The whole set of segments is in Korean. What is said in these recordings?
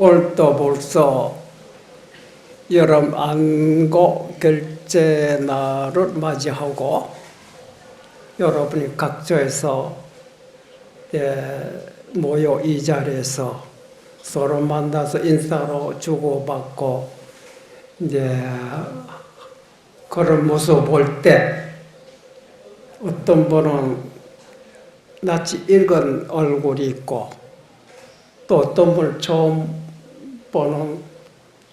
올또 벌써 여름 안고 결제 날을 맞이하고 여러분이 각처에서 모여 이 자리에서 서로 만나서 인사로 주고받고 그런 모습 볼 때 어떤 분은 낯이 익은 얼굴이 있고 또 어떤 분을 처음 보는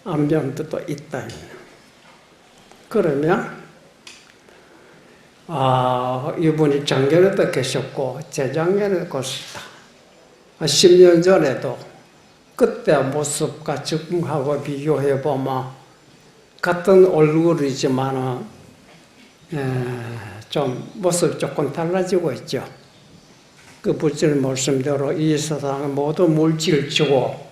안면도 있다. 그러면 이분이 작년에도 계셨고 재작년에도 계셨다. 10년 전에도 그때 모습과 지금하고 비교해보면 같은 얼굴이지만 좀 모습이 조금 달라지고 있죠. 그 부처님 말씀대로 이 세상은 모두 물질주고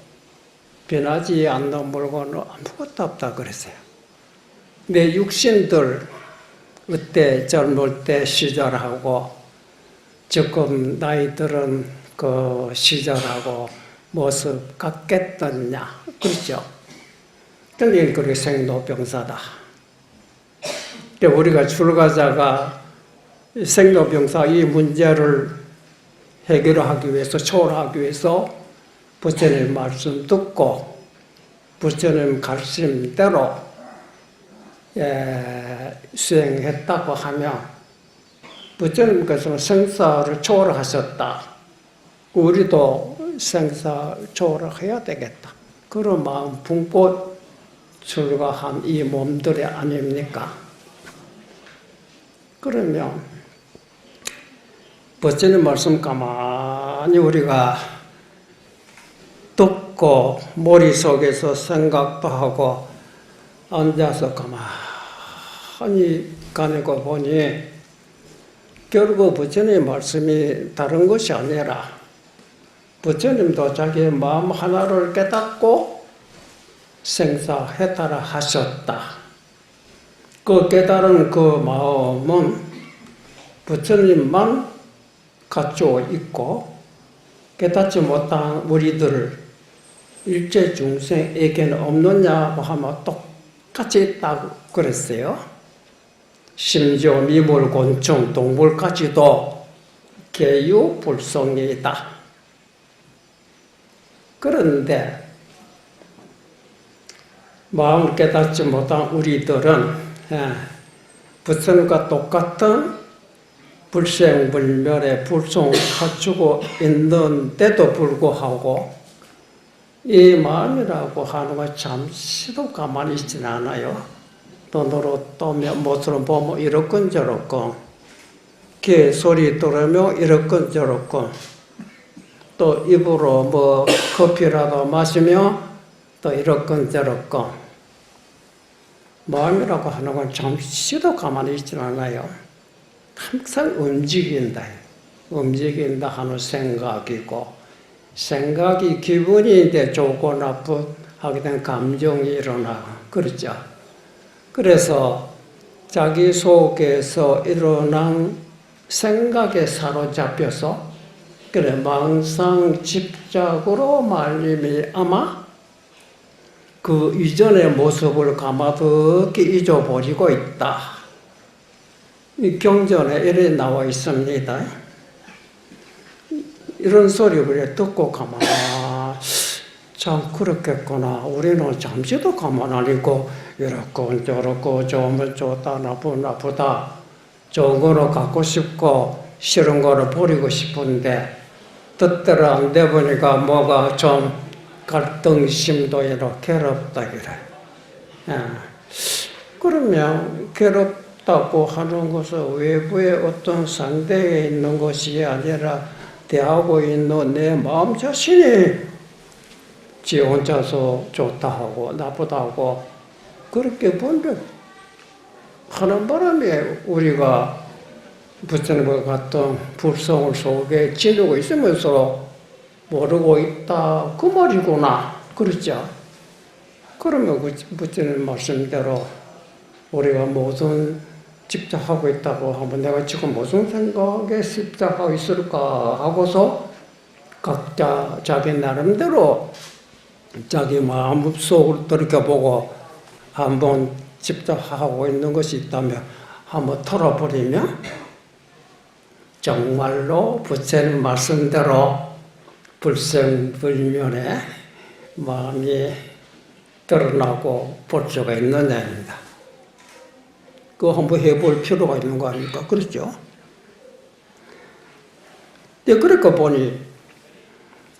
변하지 않는 물건은 아무것도 없다 그랬어요. 내 육신들 그때 젊을 때 시절하고 지금 나이 들은 그 시절하고 모습 같겠느냐 그렇죠. 그게 그렇게 생로병사다. 우리가 출가자가 생로병사 이 문제를 해결하기 위해서 초월하기 위해서 부처님 말씀 듣고 부처님 가르침대로 수행했다고 하면 부처님께서는 생사를 초월하셨다. 우리도 생사 초월을 해야 되겠다. 그런 마음 품고 출가한 이 몸들이 아닙니까? 그러면 부처님 말씀 가만히 우리가 듣고 머릿속에서 생각도 하고 앉아서 가만히 가지고 보니 결국 부처님 말씀이 다른 것이 아니라 부처님도 자기의 마음 하나를 깨닫고 생사해탈을 하셨다. 그 깨달은 그 마음은 부처님만 갖추고 있고 깨닫지 못한 우리들 일체 중생에게는 없느냐고 하면 똑같이 있다고 그랬어요. 심지어 미물, 곤충, 동물까지도 계유불성이다. 그런데 마음을 깨닫지 못한 우리들은 부처님과 똑같은 불생불멸의 불성을 갖추고 있는데도 불구하고 이 마음이라고 하는 건 잠시도 가만히 있지는 않아요. 눈으로 떠면 못으로 보면 이렇건 저렇건 귀에 소리 들으면 이렇건 저렇건 또 입으로 뭐 커피라도 마시면 또 이렇건 저렇건 마음이라고 하는 건 잠시도 가만히 있지는 않아요. 항상 움직인다 하는 생각이고 생각이 기분인데 좋고 나쁘게 된 감정이 일어나고 그렇죠. 그래서 자기 속에서 일어난 생각에 사로잡혀서 그래 망상 집착으로 말미암아 그 이전의 모습을 가마득히 잊어버리고 있다. 이 경전에 이렇게 나와 있습니다. 이런 소리를 듣고 가만히 참 그렇겠구나. 우리는 잠시도 가만 안 있고 이렇고 저렇고 좋으면 좋다 나쁘면 나쁘다 좋은 거로 갖고 싶고 싫은 거로 버리고 싶은데 뜻대로 안 돼 보니까 뭐가 좀 갈등심도 이렇게 괴롭다 그래. 그러면 괴롭다고 하는 것은 외부의 어떤 상대에 있는 것이 아니라 대하고 있는 내 마음 자신이 지 혼자서 좋다 하고 나쁘다 하고 그렇게 분별하는 바람에 우리가 부처님과 같은 불성을 속에 지니고 있으면서 모르고 있다 그 말이구나 그렇죠. 그러면 부처님 말씀대로 우리가 무슨 집착하고 있다고 하면 내가 지금 무슨 생각에 집착하고 있을까 하고서 각자 자기 나름대로 자기 마음속을 들여다보고 한번 직접 하고 있는 것이 있다면 한번 털어버리면 정말로 부처님 말씀대로 불생불멸의 마음이 드러나고 볼 수가 있느냐입니다. 그거 한번 해볼 필요가 있는 거 아닙니까? 그렇죠? 그러니까 보니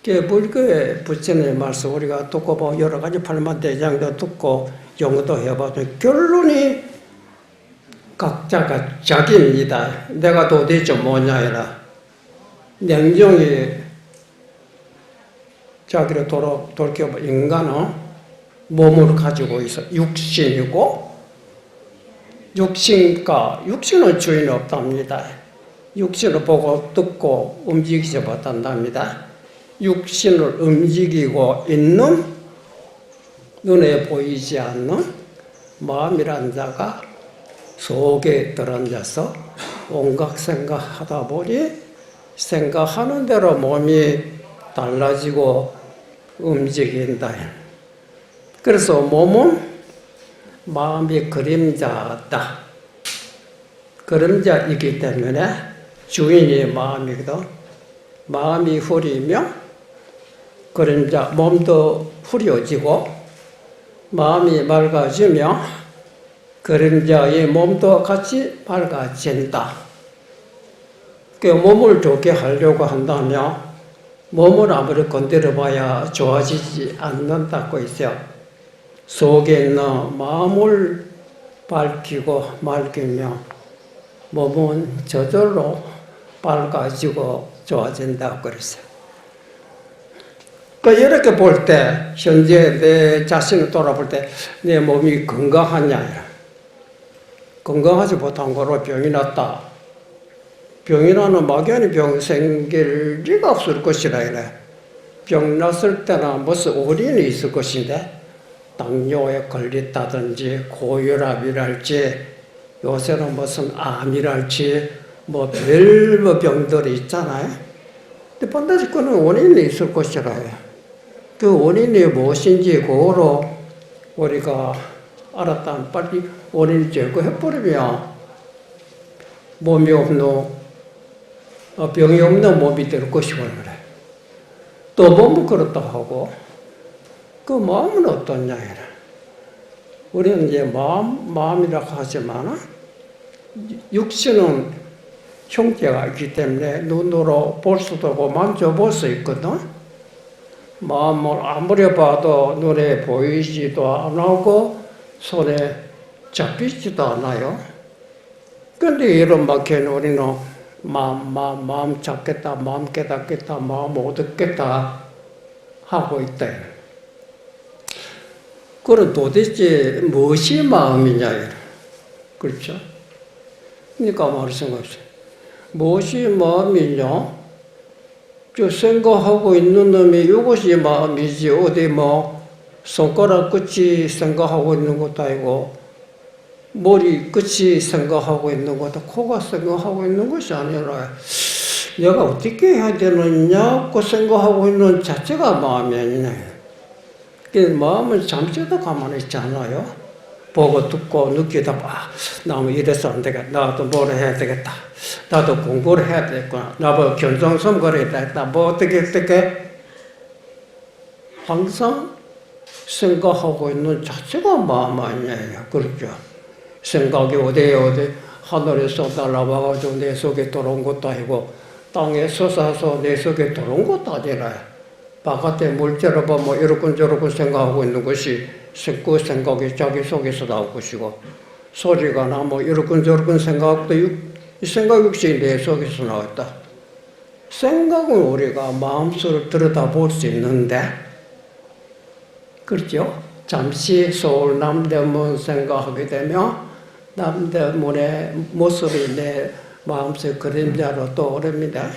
불교의 부처님의 말씀 우리가 듣고 보고 여러 가지 팔만대장도 듣고 연구도 해봐도 결론이 각자가 자기입니다. 내가 도대체 뭐냐 이라 냉정히 자기를 돌이켜봐. 인간은 몸을 가지고 있어. 육신이고 육신은 주인이 없답니다. 육신을 보고 듣고 움직이지 못한답니다. 육신을 움직이고 있는 눈에 보이지 않는 마음이란 자가 속에 들어앉아서 온갖 생각하다 보니 생각하는 대로 몸이 달라지고 움직인다. 그래서 몸은 마음이 그림자다. 그림자이기 때문에 주인이 마음이거든. 마음이 흐리면 그림자, 몸도 흐려지고 마음이 맑아지면 그림자의 몸도 같이 밝아진다. 그 몸을 좋게 하려고 한다면 몸을 아무리 건드려봐야 좋아지지 않는다고 있어요. 속에 있는 마음을 밝히고 맑이면 몸은 저절로 밝아지고 좋아진다고 그랬어요. 이렇게 볼 때, 현재 내 자신을 돌아볼 때, 내 몸이 건강하냐. 건강하지 못한 거로 병이 났다. 병이 나는 막연히 병 생길 리가 없을 것이라 이래. 병 났을 때는 무슨 원인이 있을 것인데, 당뇨에 걸렸다든지, 고혈압이랄지, 요새는 무슨 암이랄지, 별 병들이 있잖아요. 근데 반드시 그는 원인이 있을 것이라 해요. 그 원인이 무엇인지 그거로 우리가 알았다면 빨리 원인을 제거해버리면 몸이 없는, 병이 없는 몸이 될 것이고 그래. 또 몸은 그렇다 하고 그 마음은 어떠냐 이래. 우리는 이제 마음이라고 하지만 육신은 형태가 있기 때문에 눈으로 볼 수도 없고 만져볼 수 있거든. 마음을 아무리 봐도 눈에 보이지도 안 하고 손에 잡히지도 않아요. 그런데 이런 막혀는 우리는 마음 잡겠다, 마음 깨닫겠다, 마음 얻겠다 하고 있다. 그럼 도대체 무엇이 마음이냐? 그렇죠? 그러니까 말씀하세요. 무엇이 마음이냐? 저 생각하고 있는 놈이 이것이 마음이지 어디 손가락 끝이 생각하고 있는 것도 아니고 머리 끝이 생각하고 있는 것도 코가 생각하고 있는 것이 아니라 내가 어떻게 해야 되느냐고 생각하고 있는 자체가 마음이 아니냐. 마음은 잠시도 가만히 있지 않아요. 보고 듣고 느끼다 나무 이래서 안 되겠다. 나도 뭘 해야 되겠다. 나도 공부를 해야 되겠구나. 나도 견성선거를 해야 되겠다. 어떻게 항상 생각하고 있는 자체가 마음 아니에요. 그렇죠? 생각이 어디 하늘에서 날아와가지고 내 속에 들어온 것도 아니고 땅에 솟아서 내 속에 들어온 것도 아니라 바깥에 물질을 보면 이렇군 생각하고 있는 것이 그 생각이 자기 속에서 나올 것이고 소리가 나면 이렇군 생각도 이 생각 역시 내 속에서 나왔다. 생각은 우리가 마음속으로 들여다볼 수 있는데 그렇죠? 잠시 서울 남대문 생각하게 되면 남대문의 모습이 내 마음속 그림자로 떠오릅니다.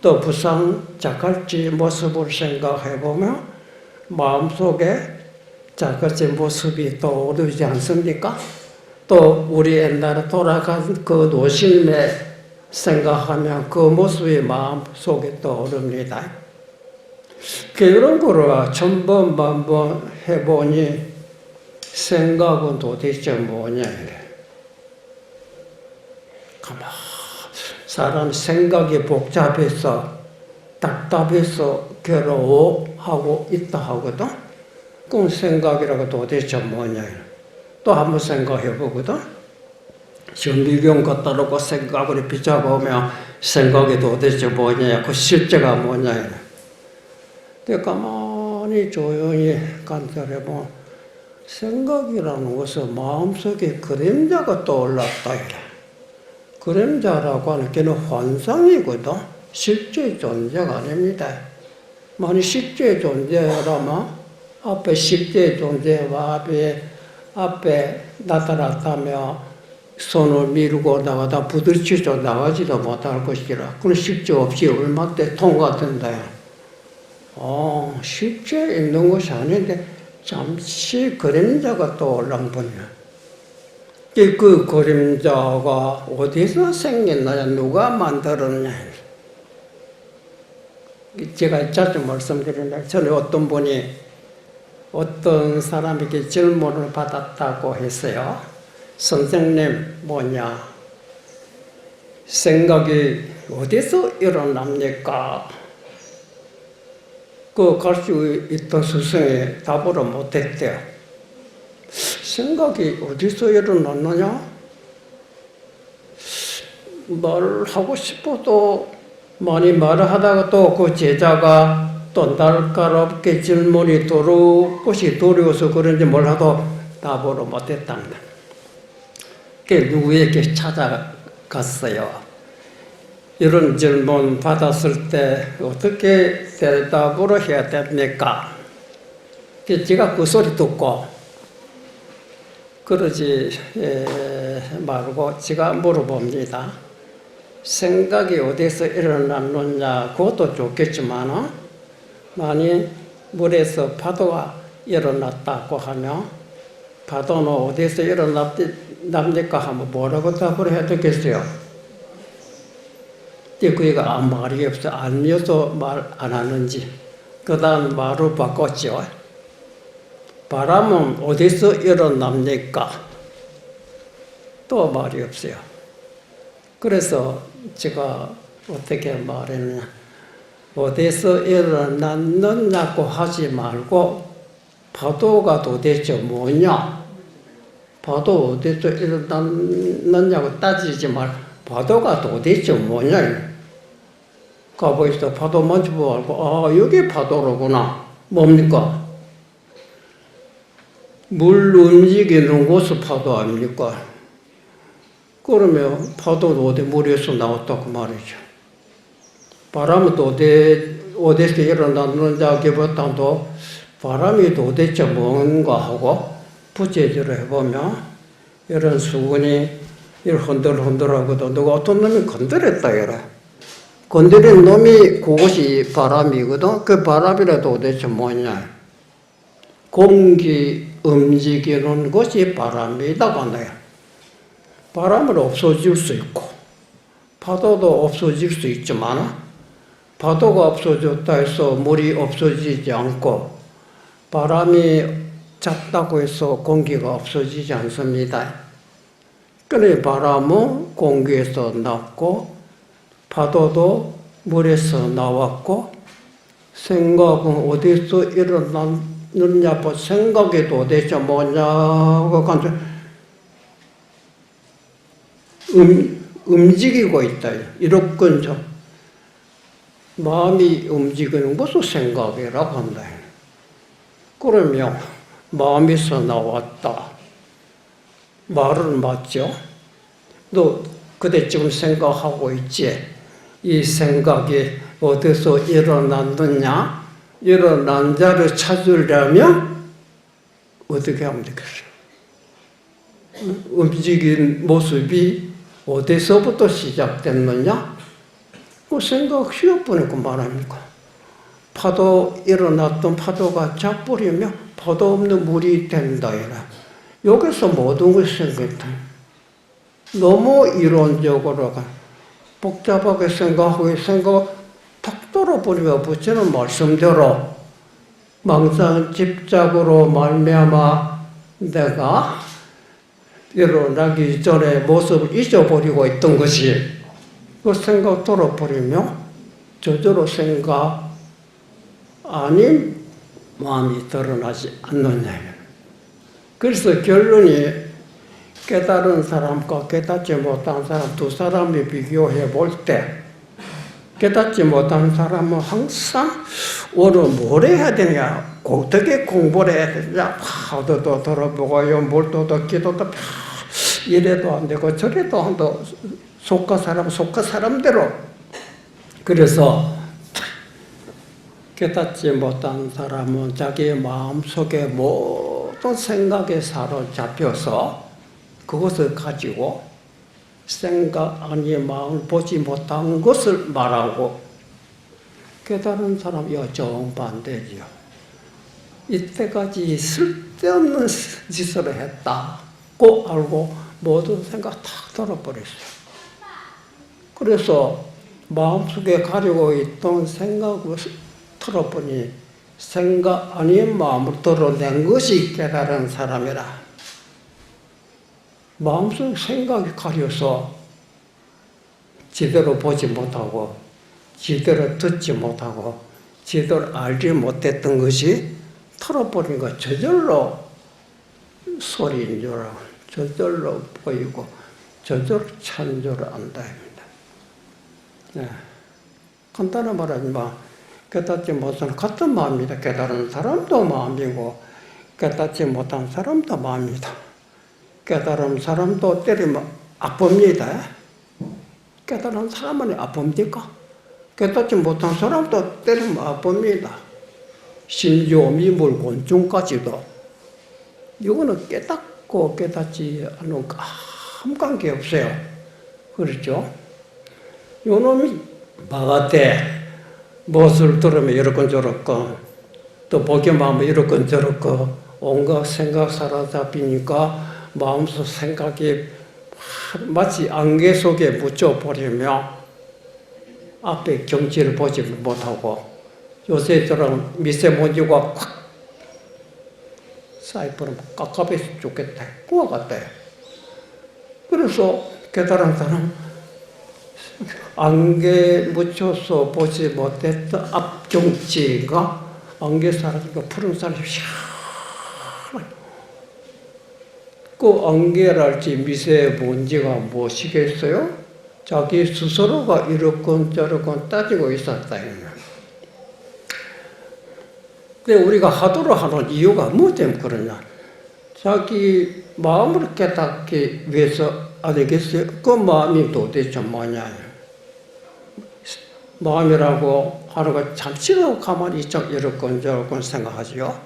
또 부산 자갈치 모습을 생각해보면 마음속에 자갈치 모습이 떠오르지 않습니까? 또 우리 옛날에 돌아간 그 노실매 생각하면 그 모습이 마음속에 떠오릅니다. 이런 거를 천번 만번 해보니 생각은 도대체 뭐냐 이래. 가만 사람 생각이 복잡해서 답답해서 괴로워하고 있다 하거든. 그럼 생각이라고 도대체 뭐냐 이래. 또 한번 생각해 보거든. 전미경 갖다 놓고 생각을 비춰보면 생각이 도대체 뭐냐, 그 실제가 뭐냐 이래. 근데 가만히 조용히 간절해보면 생각이라는 것은 마음속에 그림자가 떠올랐다 이래. 그림자라고 하는 게는 환상이거든. 실제 존재가 아닙니다. 만약 실제 존재라면 앞에 실제 존재와 앞에 나타났다면 손을 밀고 나가다 부딪히죠. 나가지도 못할 것이라. 그건 실제 없이 얼마 때 통과된다. 실제 있는 것이 아닌데 잠시 그림자가 떠올란 분이야. 그 그림자가 어디서 생겼느냐, 누가 만들었느냐. 제가 자주 말씀드리는데, 전에 어떤 분이 어떤 사람에게 질문을 받았다고 했어요. 선생님, 생각이 어디서 일어납니까? 갈 수 있던 스승이 답을 못했대요. 생각이 어디서 일어났느냐? 말하고 싶어도 많이 말을 하다가 또 그 제자가 또 날카롭게 질문이 것이 두려워서 그런지 몰라도 답을 못했답니다. 누구에게 찾아갔어요. 이런 질문 받았을 때 어떻게 대답을 해야 됩니까? 제가 그 소리 듣고 그러지 말고 제가 물어봅니다. 생각이 어디서 일어났느냐, 그것도 좋겠지만 만약 물에서 파도가 일어났다고 하면 파도는 어디서 일어납니까 하면 뭐라고 답을 해야 되겠어요? 그가 말이 없어. 알면서 말 안 하는지. 그 다음 말을 바꿨죠. 바람은 어디서 일어납니까? 또 말이 없어요. 그래서 제가 어떻게 말했냐. 어디서 일어났느냐고 하지 말고 파도가 도대체 뭐냐? 파도 어디서 일어났느냐고 따지지 말고 파도가 도대체 뭐냐? 가보이서 파도 만져보고 여기 파도로구나. 뭡니까? 물 움직이는 곳이 파도 아닙니까? 그러면 파도도 어디 물에서 나왔다고 말이죠. 바람은 또 어디서 일어났는지보다도 바람이 도대체 뭔가 하고 부채질을 해보면 이런 수건이 이렇게 흔들흔들하고도 누가 어떤 놈이 건드렸다 이래. 건드린 놈이 그것이 바람이거든. 그 바람이라 도대체 뭐냐. 공기 움직이는 것이 바람이다고 한다. 바람은 없어질 수 있고 파도도 없어질 수 있지만 파도가 없어졌다 해서 물이 없어지지 않고 바람이 작다고 해서 공기가 없어지지 않습니다. 그래 바람은 공기에서 났고 파도도 물에서 나왔고 생각은 어디서 일어났느냐, 생각이 도대체 뭐냐고 간절 움직이고 있다. 이렇게 마음이 움직이는 것을 생각이라고 한다. 그러면 마음에서 나왔다. 말은 맞죠? 너 그때 지금 생각하고 있지? 이 생각이 어디서 일어났느냐? 일어난 자를 찾으려면 어떻게 하면 되겠어요? 움직인 모습이 어디서부터 시작됐느냐? 그 생각 쉬어보니까 말합니까? 파도 일어났던 파도가 작버리면 파도 없는 물이 된다. 여기서 모든 것이 생겼다. 너무 이론적으로 복잡하게 생각하고 탁 뚫어버리며 부처는 말씀대로 망상 집착으로 말미암아 내가 일어나기 전에 모습을 잊어버리고 있던 것이 그 생각 뚫어버리며 저절로 생각 아닌 마음이 드러나지 않느냐. 그래서 결론이 깨달은 사람과 깨닫지 못한 사람 두 사람이 비교해 볼 때 깨닫지 못한 사람은 항상 오늘 뭘 해야 되냐, 어떻게 공부를 해야 되냐, 화두도 들어보고 연불도 듣기도 이래도 안 되고 저래도 안 되고 속가 사람대로. 그래서 깨닫지 못한 사람은 자기 마음속에 모든 생각에 사로잡혀서 그것을 가지고 생각 아닌 마음을 보지 못한 것을 말하고, 깨달은 사람이 정반대지요. 이때까지 쓸데없는 짓을 했다고 알고 모든 생각 다 털어버렸어요. 그래서 마음속에 가지고 있던 생각을 털어보니 생각 아닌 마음을 털어낸 것이 깨달은 사람이라. 마음속 생각이 가려서 제대로 보지 못하고 제대로 듣지 못하고 제대로 알지 못했던 것이 털어버린 것, 저절로 소리인 줄 알고 저절로 보이고 저절로 찬 줄 안다. 네. 간단한 말하지만 깨닫지 못한 같은 마음이다. 깨달은 사람도 마음이고 깨닫지 못한 사람도 마음이다. 깨달은 사람도 때리면 아픕니다. 깨달은 사람은 아픕니까? 깨닫지 못한 사람도 때리면 아픕니다. 심지어 미물 곤충까지도. 이거는 깨닫고 깨닫지 않은 거 아무 관계 없어요. 그렇죠? 요놈이 마가때 무엇을 들으면 이렇건 저렇건 또 보기만 하면 이렇건 저렇건 온갖 생각 사로잡히니까 마음속 생각이 마치 안개 속에 묻혀버리며 앞에 경치를 보지 못하고 요새처럼 미세먼지가 콱 쌓여버리면 깝깝해서 죽겠다. 그와 같아요. 그래서 깨달은 사람 안개에 묻혀서 보지 못했던 앞경치가 안개 사라지고 푸른 살이 그 안개랄지 미세먼지가 무엇이겠어요? 자기 스스로가 이렇건 저렇건 따지고 있었다. 근데 우리가 하도록 하는 이유가 뭐 때문에 그러냐? 자기 마음을 깨닫기 위해서 아니겠어요? 그 마음이 도대체 뭐냐? 마음이라고 하는 거 잠시도 가만히 이렇건 저렇건 생각하지요?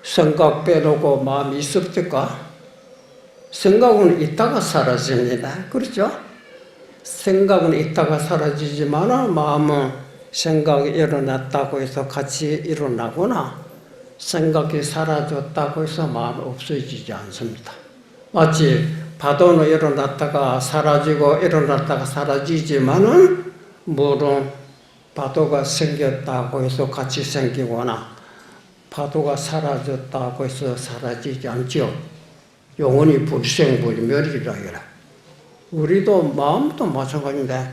생각 빼놓고 마음이 있을까? 생각은 있다가 사라집니다. 그렇죠? 생각은 있다가 사라지지만 마음은 생각이 일어났다고 해서 같이 일어나거나 생각이 사라졌다고 해서 마음이 없어지지 않습니다. 마치 파도는 일어났다가 사라지고 일어났다가 사라지지만은 물은 파도가 생겼다고 해서 같이 생기거나 파도가 사라졌다고 해서 사라지지 않죠. 영원히 불생불멸이라 그래. 우리도 마음도 마찬가지인데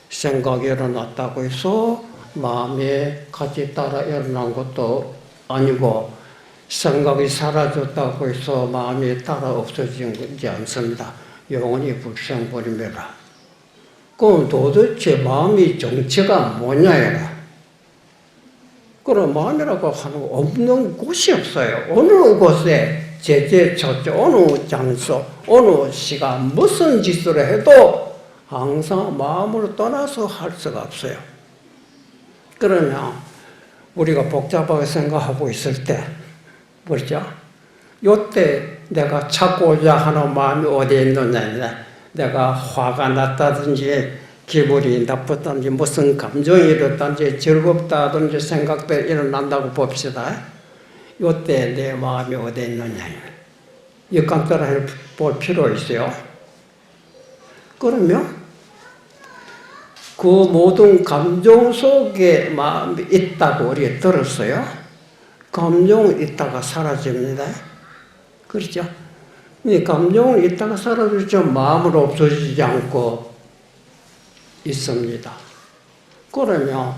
생각이 일어났다고 해서 마음이 같이 따라 일어난 것도 아니고 생각이 사라졌다고 해서 마음이 따라 없어지지 않습니다. 영원히 불생불멸이라. 그럼 도대체 마음이 정체가 뭐냐? 그럼 마음이라고 하는 거 없는 곳이 없어요. 어느 곳에 제재처제 어느 장소, 어느 시간 무슨 짓을 해도 항상 마음으로 떠나서 할 수가 없어요. 그러면 우리가 복잡하게 생각하고 있을 때, 그렇죠? 요때 내가 찾고자 하는 마음이 어디에 있느냐? 내가 화가 났다든지 기분이 나쁘다든지 무슨 감정이 일어났다든지 즐겁다든지 생각들이 일어난다고 봅시다. 이때 내 마음이 어디에 있느냐. 이 간단하게 볼 필요 있어요. 그러면 그 모든 감정 속에 마음이 있다고 우리가 들었어요. 감정은 있다가 사라집니다. 그렇죠? 이 감정은 있다가 사라지죠. 마음은 없어지지 않고 있습니다. 그러면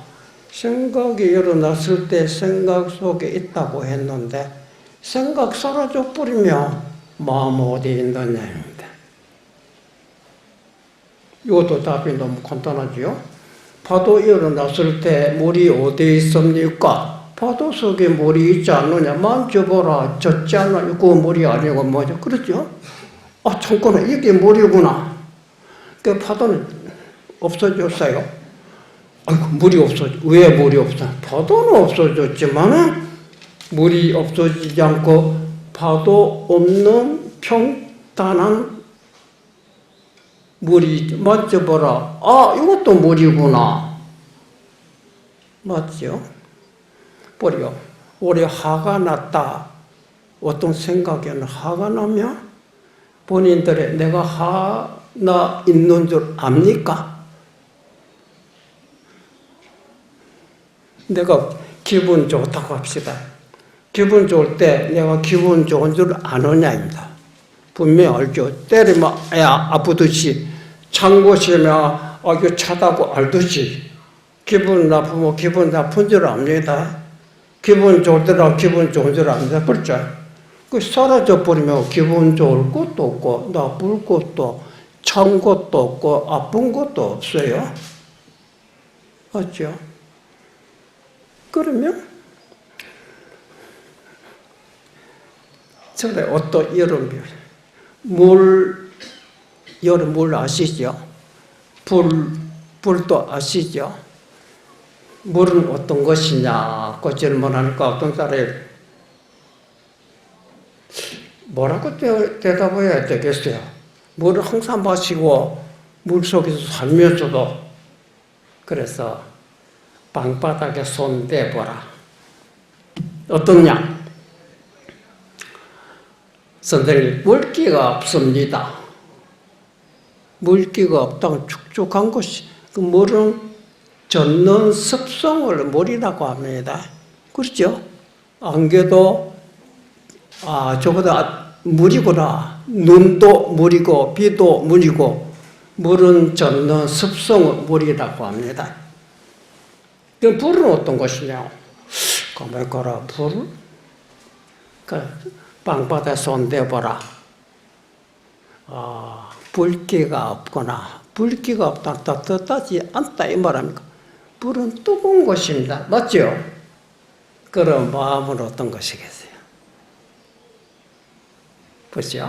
생각이 일어났을 때 생각 속에 있다고 했는데 생각 사라져 버리면 마음 어디에 있느냐입니다. 이것도 답이 너무 간단하지요. 파도 일어났을 때 물이 어디에 있습니까? 파도 속에 물이 있지 않느냐? 만져보라. 젖지 않아. 그 물이 아니고 뭐죠? 그렇죠? 아, 잠깐만, 이게 물이구나. 그 파도는 없어졌어요. 아이고, 물이 없어져. 왜 물이 없어? 파도는 없어졌지만, 물이 없어지지 않고, 파도 없는 평탄한 물이, 만져보라. 아, 이것도 물이구나. 맞죠? 보려. 우리 화가 났다. 어떤 생각에는 화가 나면 본인들의 내가 화나 있는 줄 압니까? 내가 기분 좋다고 합시다. 기분 좋을 때 내가 기분 좋은 줄 아느냐입니다. 분명히 알죠. 때리면 야 아프듯이 찬 곳이면 이거 차다고 알듯이 기분 나쁘면 기분 나쁜 줄 압니다. 기분 좋을 때랑 기분 좋은 줄 압니다. 그렇죠? 그 사라져 버리면 기분 좋을 것도 없고 나쁠 것도 찬 것도 없고 아픈 것도 없어요. 맞죠? 그러면 전에 어떤 이런 여름 물 아시죠? 불도 아시죠? 물은 어떤 것이냐고 질문하니까 어떤 사람이 뭐라고 대답해야 되겠어요? 물을 항상 마시고 물 속에서 살면서도 그래서 방바닥에 손 대보라. 어떠냐? 선생님, 물기가 없습니다. 물기가 없다고 축축한 것이 그 물은 젖는 습성을 물이라고 합니다. 그렇죠? 안개도 저보다 물이구나. 눈도 물이고 비도 물이고 물은 젖는 습성을 물이라고 합니다. 그 불은 어떤 것이냐? 가만히 가라. 불? 방바닥에 손 대보라. 불기가 없거나 불기가 없다, 따뜻하지 않다 이 말합니까? 불은 뜨거운 것입니다. 맞죠? 그럼 마음은 어떤 것이겠어요? 보시죠.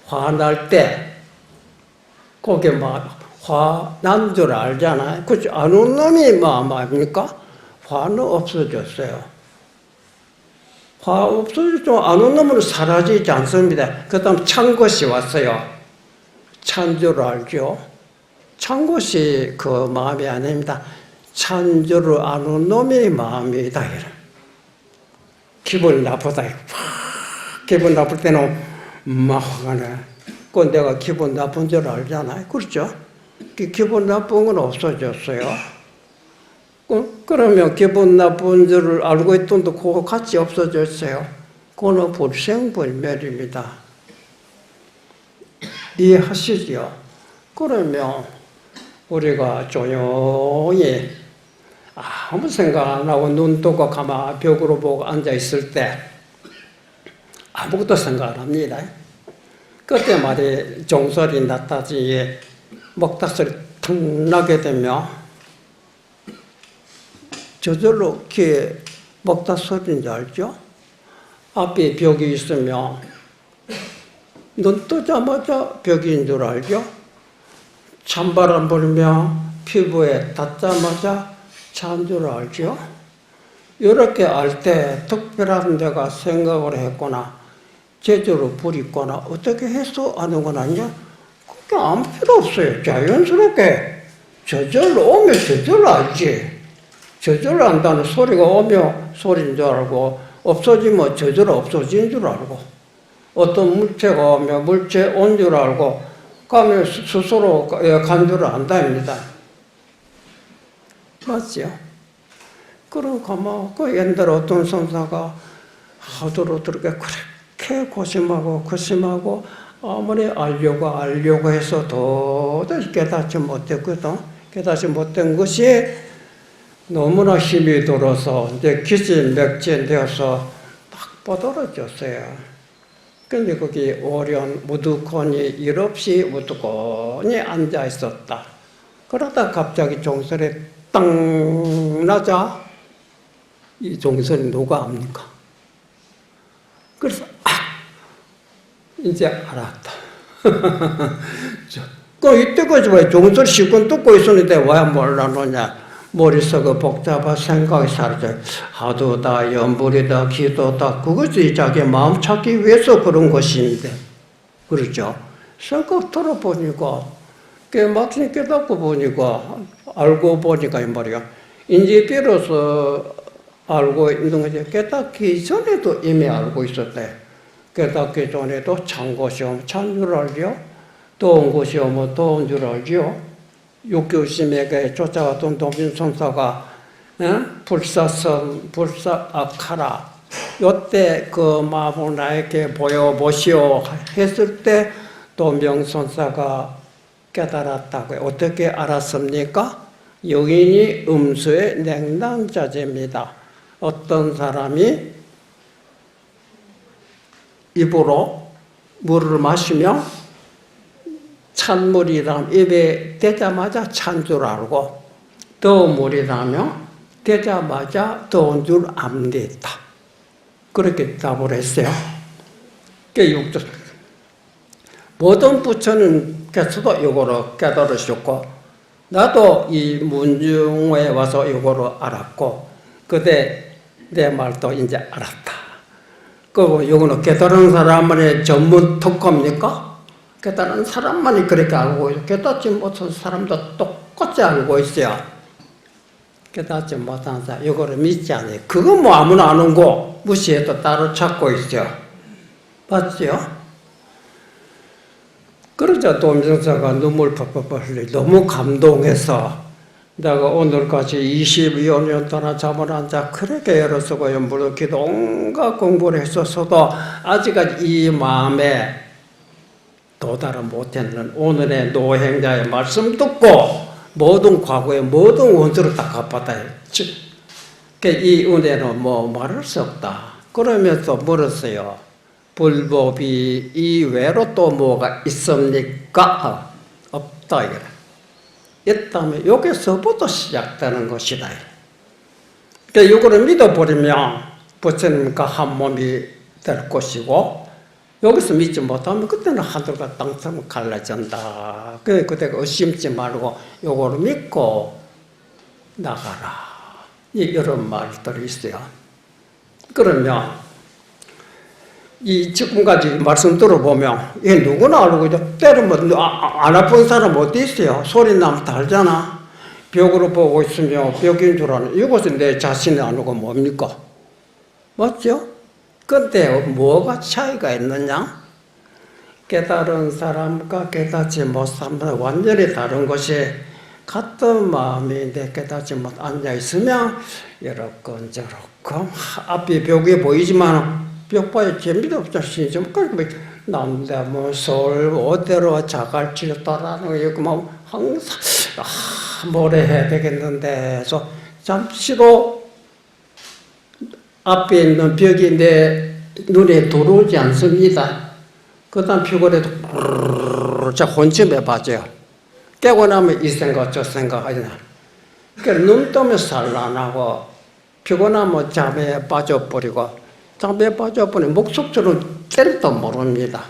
화날 때 그게 화난 줄 알잖아요. 그렇죠? 안 온 놈이 마음 아닙니까? 화는 없어졌어요. 화 없어졌죠. 안 온 놈은 사라지지 않습니다. 그 다음 찬 것이 왔어요. 찬 줄 알죠? 찬 것이 그 마음이 아닙니다. 찬 줄을 아는 놈의 마음이다. 기분 나쁘다. 기분 나쁠 때는 막 화가 나. 그건 내가 기분 나쁜 줄 알잖아요. 그렇죠? 기분 나쁜 건 없어졌어요. 그러면 기분 나쁜 줄을 알고 있던 도 그거 같이 없어졌어요. 그거는 불생불멸입니다. 이해하시죠? 그러면 우리가 조용히 아무 생각 안 하고 눈 뜨고 가만히 벽으로 보고 앉아있을 때 아무것도 생각 안 합니다. 그때 말이 종소리 났다지 먹다소리 탁 나게 되면 저절로 이렇게 먹다소리인지 알죠? 앞에 벽이 있으면 눈 뜨자마자 벽인 줄 알죠? 찬바람 불면 피부에 닿자마자 찬 줄 알죠? 이렇게 알 때 특별한 데가 생각을 했거나 제대로 불이 있거나 어떻게 해서 아는 건 아니냐? 그게 아무 필요 없어요. 자연스럽게 저절로 오면 저절로 알지. 저절로 안다는 소리가 오면 소리인 줄 알고 없어지면 저절로 없어진 줄 알고 어떤 물체가 오면 물체 온 줄 알고 가면 스스로 간 줄 안다입니다. 맞죠? 그러니까 뭐, 그 옛날 어떤 선사가 하도록 그렇게 그렇게 고심하고, 아무리 알려고 해서 도저히 깨닫지 못했거든. 깨닫지 못한 것이 너무나 힘이 들어서, 이제 기진맥진되어서 딱 뻗어졌어요. 근데 거기 오련 무두콘이 일 없이 무두콘이 앉아 있었다. 그러다 갑자기 종설이 땅 나자, 이 종설이 누가 압니까? 그래서, 이제 알았다. 그 이때까지 왜 종설 시권 듣고 있었는데 왜 몰라놓냐? 머릿속에 복잡한 생각이 사라져. 하도다, 연불이다, 기도다, 그것이 자기 마음 찾기 위해서 그런 것인데. 그렇죠? 생각 들어보니까, 막상 깨닫고 보니까, 알고 보니까 이 말이야. 이제 비로소 알고 있는 거지. 깨닫기 전에도 이미 알고 있었대. 깨닫기 전에도 찬 것이 오면 찬 줄 알죠? 더운 것이 오면 더운 줄 알죠? 육교심에게 쫓아왔던 도민선사가 불사악하라. 요때 그 마음을 나에게 보여보시오 했을 때 도명선사가 깨달았다고요. 어떻게 알았습니까? 여인이 음수의 냉난자제입니다. 어떤 사람이 입으로 물을 마시며 찬물이라면 입에 대자마자 찬 줄 알고 더운 물이라면 대자마자 더운 줄 압니다. 그렇게 답을 했어요. 모든 부처는 계속 이거로 깨달으셨고 나도 이 문중에 와서 이거를 알았고 그때 내 말도 이제 알았다. 그리고 이거는 깨달은 사람만의 전문 특허입니까? 깨달은 사람만이 그렇게 알고 있어요. 깨닫지 못한 사람도 똑같이 알고 있어요. 깨닫지 못한 사람 이거를 믿지 않아요. 그건 뭐 아무나 아는 거 무시해도 따로 찾고 있어요. 맞죠? 그러자 도민선사가 눈물 펄펄 흘리 너무 감동해서 내가 오늘까지 22년 동안 잠을 앉아 그렇게 애를 쓰고 연불을 기도 온갖 공부를 했었어도 아직까지 이 마음에 도달을 못했는 오늘의 노행자의 말씀 듣고 모든 과거의 모든 원수를 다 갚았다. 이 은혜는 뭐 말할 수 없다. 그러면서 물었어요. 불법이 이외로 또 뭐가 있습니까? 없다 이거라. 있다면 여기서부터 시작되는 것이다. 그러니까 이거를 믿어버리면 부처님과 한 몸이 될 것이고 여기서 믿지 못하면 그때는 하늘과 땅처럼 갈라진다. 그때 의심지 말고 이거를 믿고 나가라. 이런 말들이 있어요. 그러면 이 지금까지 말씀 들어보면 이 누구나 알고 있죠. 때리면 안 아픈 사람 어디 있어요? 소리 나면 다 알잖아. 벽으로 보고 있으면 벽인 줄 아는 이것은 내 자신이 아니고 뭡니까? 맞죠? 근데 뭐가 차이가 있느냐? 깨달은 사람과 깨닫지 못한 사람 완전히 다른 것이 같은 마음인데 깨닫지 못 앉아있으면 이렇건 저렇건 앞에 벽이 보이지만 벽바에 재미도 없잖아. 신좀 그렇게 남대문 서울 어디로 자갈치를 따라하는 거 뭐 항상 뭐래 해야 되겠는데 해서 잠시도 앞에 있는 벽이 내 눈에 들어오지 않습니다. 그 다음 피곤해도 자 혼침에 빠져요. 깨고 나면 이 생각 저 생각 하잖아. 그러니까 눈 뜨면 산란하고 피곤하면 잠에 빠져버리고 잠에 빠져버리면 목속처럼 때려도 모릅니다.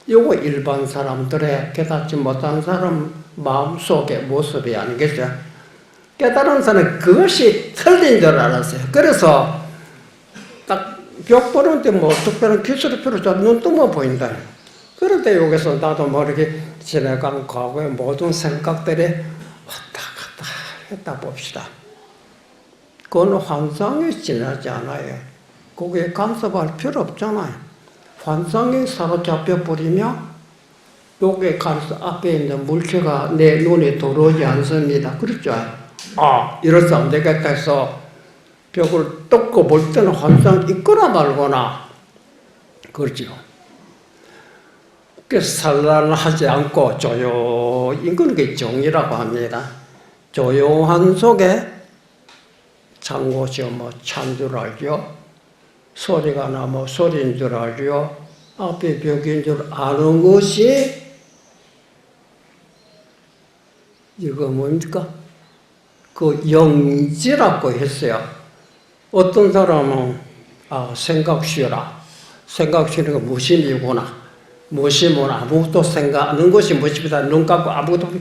이거 일반 사람들의 깨닫지 못한 사람 마음속의 모습이 아니겠어요? 깨달은 사람은 그것이 틀린 줄 알았어요. 그래서 딱 벽 보는데 뭐 특별한 기술이 필요 없죠. 눈 뜨면 보인다. 그런데 여기서 나도 모르게 지나간 과거의 모든 생각들이 왔다 갔다 했다 봅시다. 그건 환상에 지나지 않아요. 거기에 간섭할 필요 없잖아요. 환상에 사로잡혀 버리면 여기에 간섭 앞에 있는 물체가 내 눈에 들어오지 않습니다. 그렇죠? 이래서 안 되겠다 해서 벽을 뜯고 볼 때는 항상 있거나 말거나 그렇죠. 그래서 산란하지 않고 조용히 그런 게 정이라고 합니다. 조용한 속에 장곳이 찬 줄 알죠. 소리가 나면 소리인 줄 알죠. 앞에 벽인 줄 아는 것이 이거 뭡니까? 그 영지라고 했어요. 어떤 사람은 생각 쉬어라. 생각 쉬는 거 무심이구나. 무심은 아무것도 생각하는 것이 무심이다. 눈 감고 아무것도 가만.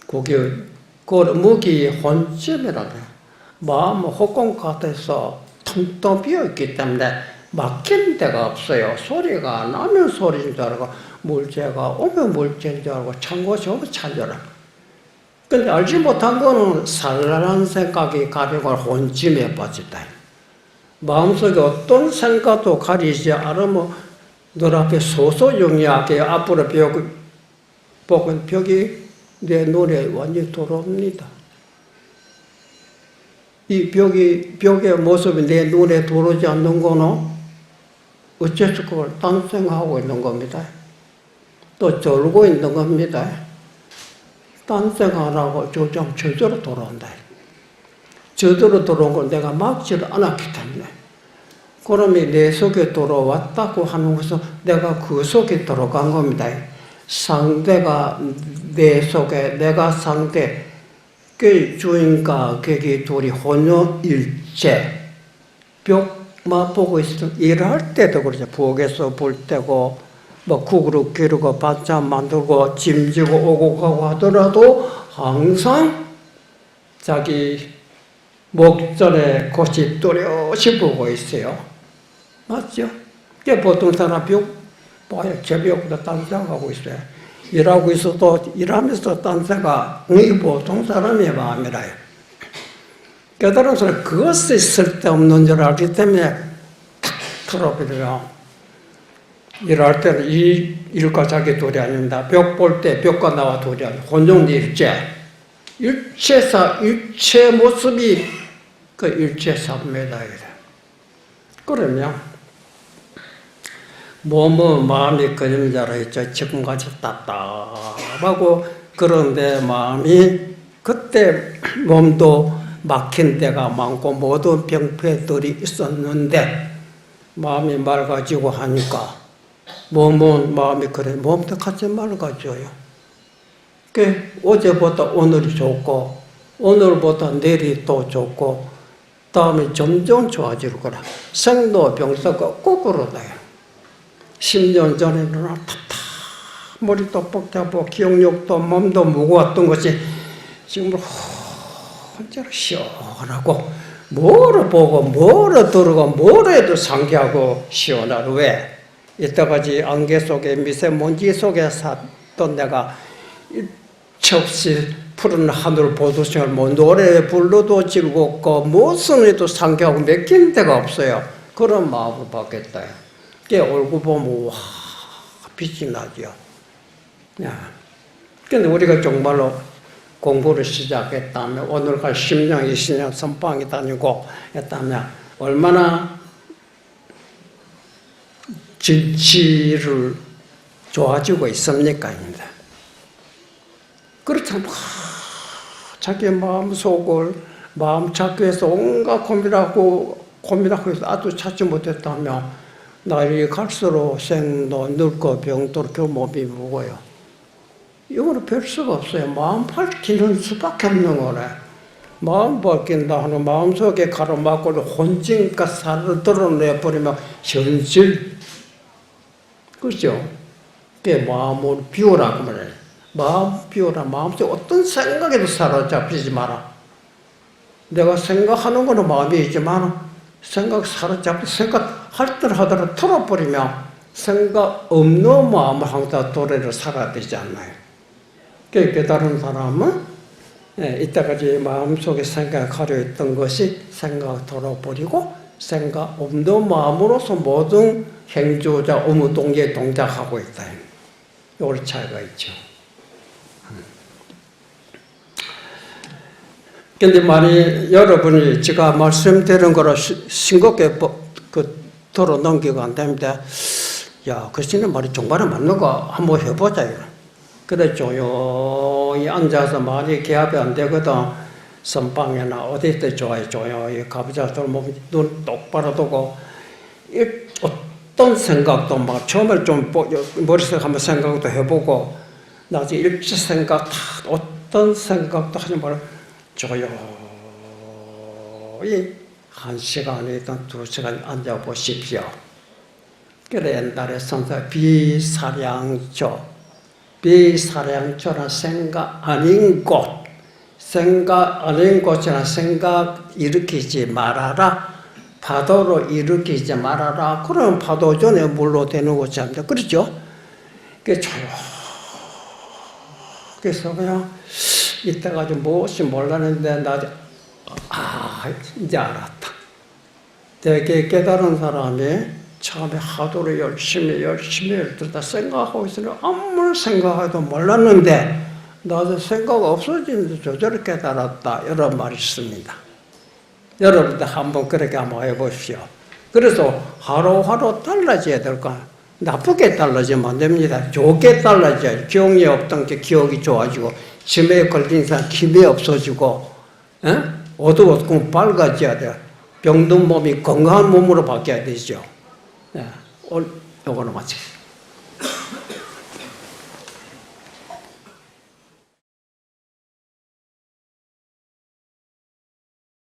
그게 무기 혼점이라고 해요. 마음은 허공 같아서 텅텅 비어있기 때문에 막힌 데가 없어요. 소리가 나면 소리인 줄 알고 물체가 오면 물체인 줄 알고 찬 것이 오면 찬 줄 알고. 근데 알지 못한 거는 산란한 생각이 가리고 혼침에 빠졌다. 마음속에 어떤 생각도 가리지 않으면 눈앞에 소소영리하게 앞으로 벽이 내 눈에 완전히 들어옵니다. 이 벽의 모습이 내 눈에 들어오지 않는 거는 어째서 그걸 딴생하고 있는 겁니다. 또 졸고 있는 겁니다. 딴생하라고 조정 저절로 돌아온다. 저절로 들어온 걸 내가 막지를 않았기 때문에. 그러면 내 속에 들어왔다고 하는 것은 내가 그 속에 들어간 겁니다. 상대가 내 속에, 내가 상대, 그 주인과 객이 둘이 혼연일체. 벽만 보고 있으면 일할 때도 그러죠. 부엌에서 볼 때고, 국으로 기르고 반찬 만들고 짐지고 오고 가고 하더라도 항상 자기 목전에 곳이 뚜렷이 보고 있어요. 맞죠? 보통 사람 벽 봐요. 제 벽보다 딴 생각하고 있어요. 일하고 있어도 일하면서 딴 생각, 이게 보통 사람의 마음이라요. 깨달은 사람은 그것이 쓸데없는 줄 알기 때문에 탁 틀어버려요. 일할 때는 일과 자기 둘이 아닙니다. 벽 볼 때 벽과 나와 둘이 아닙니다. 혼종일체. 일체사, 일체 모습이 그 일체사입니다. 그러면 몸은 마음이 그림자라 했죠. 지금까지 답답하고 그런데 마음이 그때 몸도 막힌 데가 많고 모든 병폐들이 있었는데 마음이 맑아지고 하니까 몸은 마음이 그래 몸도 같이 맑아져요. 그 어제보다 오늘이 좋고 오늘보다 내일이 또 좋고 다음에 점점 좋아질 거라. 생로 병사가 거꾸로 나요. 10년 전에는 머리도 뻑잡고 기억력도 몸도 무거웠던 것이 지금 혼자로 시원하고 뭐를 보고 뭐를 들고 뭘 해도 상쾌하고 시원하고 왜? 이때까지 안개 속에 미세먼지 속에 샀던 내가 일체없이 푸른 하늘 보듯이 뭐 노래 불러도 즐겁고 무슨 해도 상쾌하고 맡긴 데가 없어요. 그런 마음을 받겠다. 그 얼굴 보면 와 빛이 나죠. 근데 우리가 정말로 공부를 시작했다면 오늘까지 10년, 20년 선방이 다니고 했다면 얼마나 진치를 좋아지고 있습니까? 그렇다면 자기 마음속을 마음 찾기 위해서 온갖 고민하고 해서 아주 찾지 못했다면 날이 갈수록 생도 늙고 병들고 몸이 무거워요. 이거는 별 수가 없어요. 마음 밝히는 수밖에 없는 거네. 마음 밝힌다 하는 마음속에 가로막고 혼진과 살을 드러내버리면 현실. 그렇죠? 그게 마음을 비우라고 말해요. 마음 비우라. 마음속에 어떤 생각에도 사로잡히지 마라. 내가 생각하는 거는 마음이 있지만 생각 사로잡히 생각할 때 하더라도 털어버리면 생각 없는 마음을 항상 도래를 살아야 되지 않나요? 깨달은 사람은 이때까지 마음속에 생각하려 했던 것이 생각 털어버리고 생각 없는 마음으로서 모든 행조자 의무동기에 동작하고 있다. 요런 차이가 있죠. 근데 만약 여러분이 제가 말씀드린 거로 싱겁게 도로 넘기고 안 됩니다. 야, 그 씨는 말이 정말에 맞는 거 한번 해보자, 이거. 그래, 조용히 앉아서 많이 개합이 안 되거든. 선방이나 어디 때 좋아요, 조용히 가보자. 눈 똑바로 두고, 어떤 생각도 막 처음에 좀 머릿속에 한번 생각도 해보고, 나중에 일치 생각 다 어떤 생각도 하지 말고, 조용히 1시간이든 2시간 앉아보십시오. 그래, 옛날에 선사 비사량조는 생각 아닌 곳, 생각 아닌 곳이나 생각 일으키지 말아라, 파도로 일으키지 말아라. 그러면 파도 전에 물로 되는 것이 아닙니다. 그렇죠? 그 그래서 그냥 이때가 좀 무엇이 몰랐는데 이제 알았다. 되게 깨달은 사람이 처음에 하도를 열심히 들다 생각하고 있으니 아무리 생각해도 몰랐는데 나도 생각 없어지는데 저절로 깨달았다. 이런 말이 있습니다. 여러분들 한번 그렇게 한번 해보십시오. 그래서 하루하루 달라져야 될까? 나쁘게 달라지면 안 됩니다. 좋게 달라져야 기억이 없던 게 기억이 좋아지고 치매에 걸린 사람 기미 없어지고 어두웠고 밝아져야 돼요. 병든 몸이 건강한 몸으로 바뀌어야 되죠. 네, 오늘 요거는 마치겠습니다.